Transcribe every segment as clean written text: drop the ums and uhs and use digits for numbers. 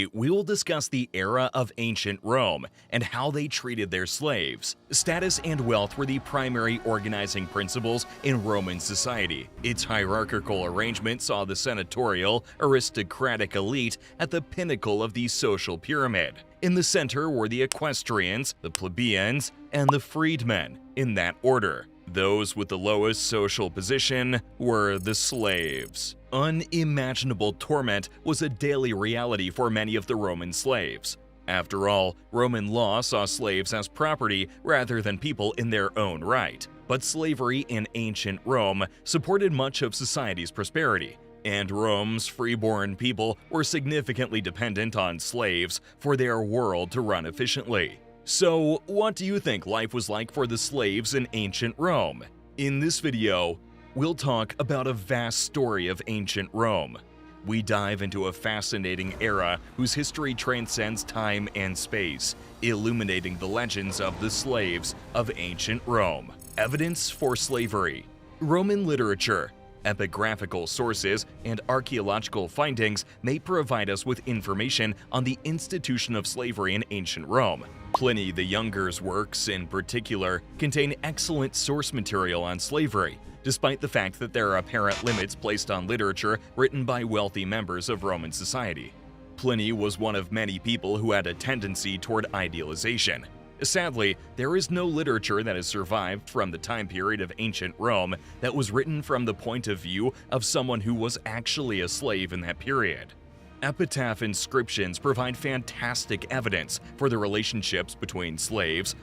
We will discuss the era of ancient Rome and how they treated their slaves. Status and wealth were the primary organizing principles in Roman society. Its hierarchical arrangement saw the senatorial, aristocratic elite at the pinnacle of the social pyramid. In the center were the equestrians, the plebeians, and the freedmen, in that order. Those with the lowest social position were the slaves. Unimaginable torment was a daily reality for many of the Roman slaves. After all, Roman law saw slaves as property rather than people in their own right. But slavery in ancient Rome supported much of society's prosperity, and Rome's freeborn people were significantly dependent on slaves for their world to run efficiently. So, what do you think life was like for the slaves in ancient Rome? In this video, we'll talk about a vast story of ancient Rome. We dive into a fascinating era whose history transcends time and space, illuminating the legends of the slaves of ancient Rome. Evidence for slavery. Roman literature, epigraphical sources, and archaeological findings may provide us with information on the institution of slavery in ancient Rome. Pliny the Younger's works, in particular, contain excellent source material on slavery, despite the fact that there are apparent limits placed on literature written by wealthy members of Roman society. Pliny was one of many people who had a tendency toward idealization. Sadly, there is no literature that has survived from the time period of ancient Rome that was written from the point of view of someone who was actually a slave in that period. Epitaph inscriptions provide fantastic evidence for the relationships between slaves,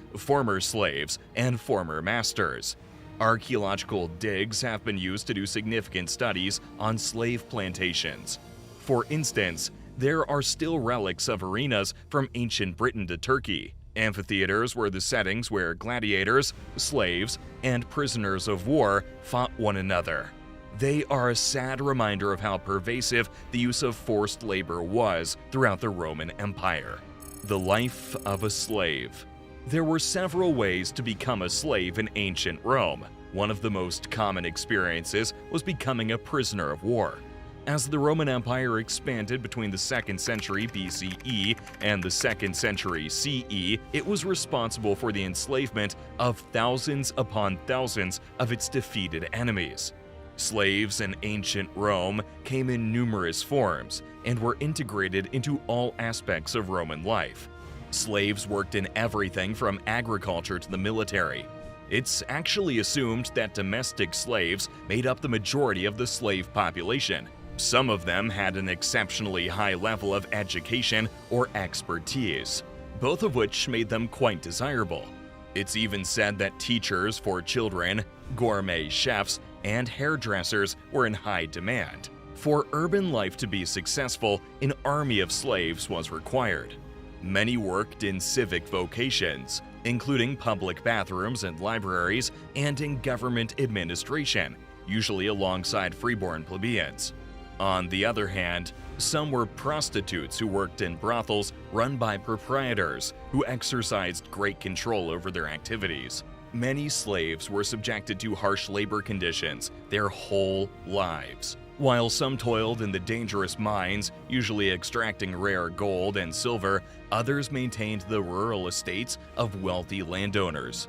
and former masters. Archaeological digs have been used to do significant studies on slave plantations. For instance, there are still relics of arenas from ancient Britain to Turkey. Amphitheaters were the settings where gladiators, slaves, and prisoners of war fought one another. They are a sad reminder of how pervasive the use of forced labor was throughout the Roman Empire. The life of a slave. There were several ways to become a slave in ancient Rome. One of the most common experiences was becoming a prisoner of war. As the Roman Empire expanded between the 2nd century BCE and the 2nd century CE, it was responsible for the enslavement of thousands upon thousands of its defeated enemies. Slaves in ancient Rome came in numerous forms and were integrated into all aspects of Roman life. Slaves worked in everything from agriculture to the military. It's actually assumed that domestic slaves made up the majority of the slave population. Some of them had an exceptionally high level of education or expertise, both of which made them quite desirable. It's even said that teachers for children, gourmet chefs, and hairdressers were in high demand. For urban life to be successful, an army of slaves was required. Many worked in civic vocations, including public bathrooms and libraries, and in government administration, usually alongside freeborn plebeians. On the other hand, some were prostitutes who worked in brothels run by proprietors who exercised great control over their activities. Many slaves were subjected to harsh labor conditions their whole lives. While some toiled in the dangerous mines, usually extracting rare gold and silver, others maintained the rural estates of wealthy landowners.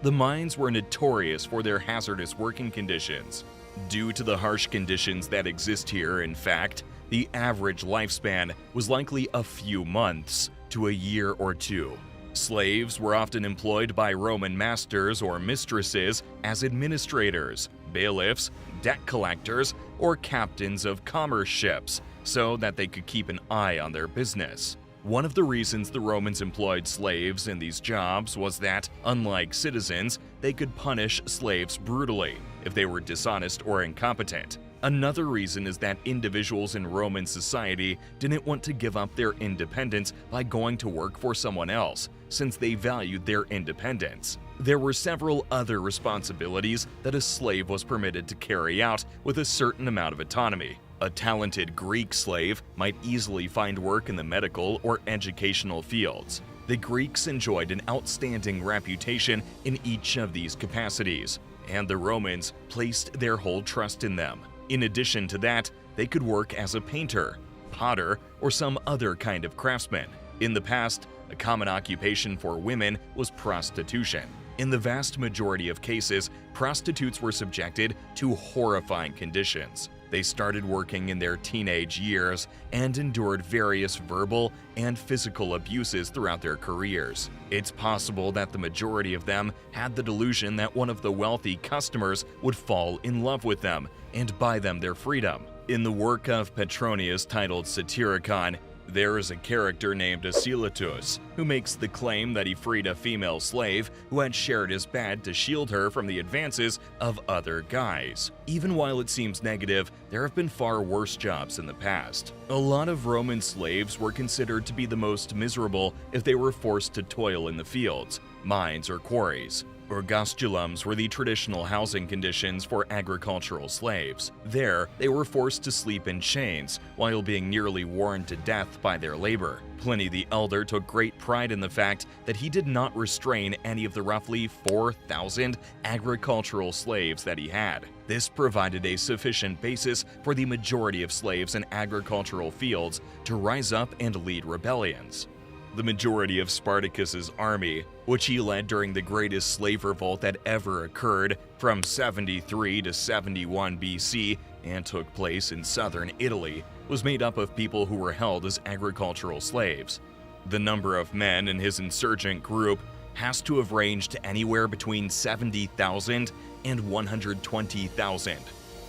The mines were notorious for their hazardous working conditions. Due to the harsh conditions that exist here, in fact, the average lifespan was likely a few months to a year or two. Slaves were often employed by Roman masters or mistresses as administrators, bailiffs, debt collectors, or captains of commerce ships, so that they could keep an eye on their business. One of the reasons the Romans employed slaves in these jobs was that, unlike citizens, they could punish slaves brutally if they were dishonest or incompetent. Another reason is that individuals in Roman society didn't want to give up their independence by going to work for someone else, since they valued their independence. There were several other responsibilities that a slave was permitted to carry out with a certain amount of autonomy. A talented Greek slave might easily find work in the medical or educational fields. The Greeks enjoyed an outstanding reputation in each of these capacities, and the Romans placed their whole trust in them. In addition to that, they could work as a painter, potter, or some other kind of craftsman. In the past, a common occupation for women was prostitution. In the vast majority of cases, prostitutes were subjected to horrifying conditions. They started working in their teenage years and endured various verbal and physical abuses throughout their careers. It's possible that the majority of them had the delusion that one of the wealthy customers would fall in love with them and buy them their freedom. In the work of Petronius titled Satyricon, there is a character named Asilatus who makes the claim that he freed a female slave who had shared his bed to shield her from the advances of other guys. Even while it seems negative, there have been far worse jobs in the past. A lot of Roman slaves were considered to be the most miserable if they were forced to toil in the fields, mines, or quarries. Ergostulums were the traditional housing conditions for agricultural slaves. There, they were forced to sleep in chains while being nearly worn to death by their labor. Pliny the Elder took great pride in the fact that he did not restrain any of the roughly 4,000 agricultural slaves that he had. This provided a sufficient basis for the majority of slaves in agricultural fields to rise up and lead rebellions. The majority of Spartacus's army, which he led during the greatest slave revolt that ever occurred from 73 to 71 BC and took place in southern Italy, was made up of people who were held as agricultural slaves. The number of men in his insurgent group has to have ranged anywhere between 70,000 and 120,000.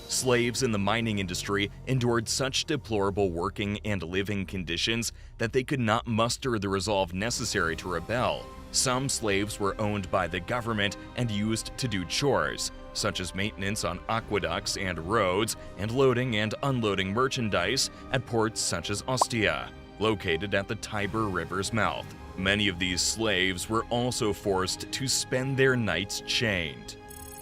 Slaves in the mining industry endured such deplorable working and living conditions that they could not muster the resolve necessary to rebel. Some slaves were owned by the government and used to do chores, such as maintenance on aqueducts and roads and loading and unloading merchandise at ports such as Ostia, located at the Tiber River's mouth. Many of these slaves were also forced to spend their nights chained.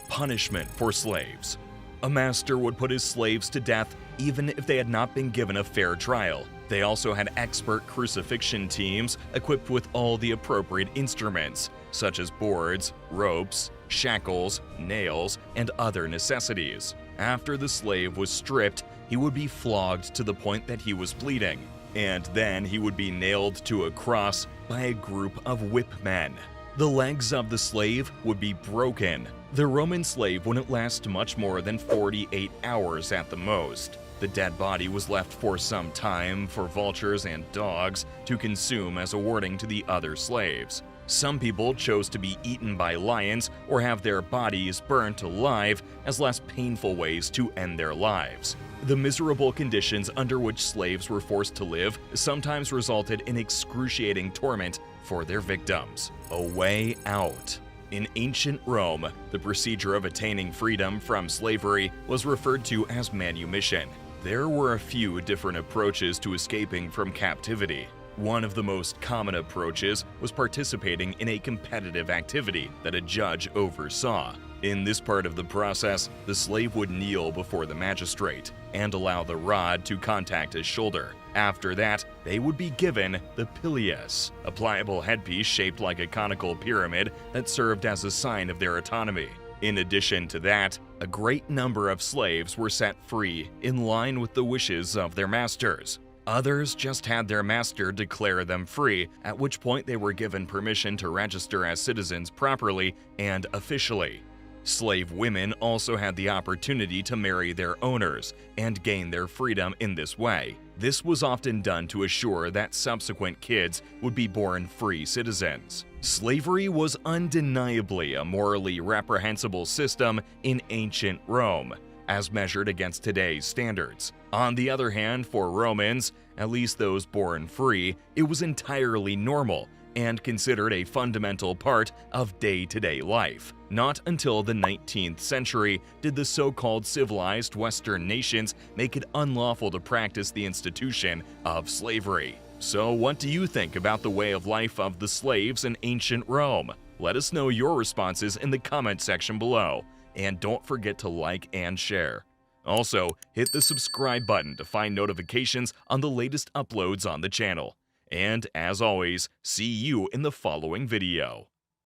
Punishment for slaves. A master would put his slaves to death even if they had not been given a fair trial. They also had expert crucifixion teams equipped with all the appropriate instruments, such as boards, ropes, shackles, nails, and other necessities. After the slave was stripped, he would be flogged to the point that he was bleeding, and then he would be nailed to a cross by a group of whipmen. The legs of the slave would be broken. The Roman slave wouldn't last much more than 48 hours at the most. The dead body was left for some time for vultures and dogs to consume as a warning to the other slaves. Some people chose to be eaten by lions or have their bodies burnt alive as less painful ways to end their lives. The miserable conditions under which slaves were forced to live sometimes resulted in excruciating torment for their victims. A way out. In ancient Rome, the procedure of attaining freedom from slavery was referred to as manumission. There were a few different approaches to escaping from captivity. One of the most common approaches was participating in a competitive activity that a judge oversaw. In this part of the process, the slave would kneel before the magistrate and allow the rod to contact his shoulder. After that, they would be given the pileus, a pliable headpiece shaped like a conical pyramid that served as a sign of their autonomy. In addition to that, a great number of slaves were set free in line with the wishes of their masters. Others just had their master declare them free, at which point they were given permission to register as citizens properly and officially. Slave women also had the opportunity to marry their owners and gain their freedom in this way. This was often done to assure that subsequent kids would be born free citizens. Slavery was undeniably a morally reprehensible system in ancient Rome, as measured against today's standards. On the other hand, for Romans, at least those born free, it was entirely normal and considered a fundamental part of day-to-day life. Not until the 19th century did the so-called civilized Western nations make it unlawful to practice the institution of slavery. So what do you think about the way of life of the slaves in ancient Rome? Let us know your responses in the comment section below. And don't forget to like and share. Also, hit the subscribe button to find notifications on the latest uploads on the channel. And as always, see you in the following video.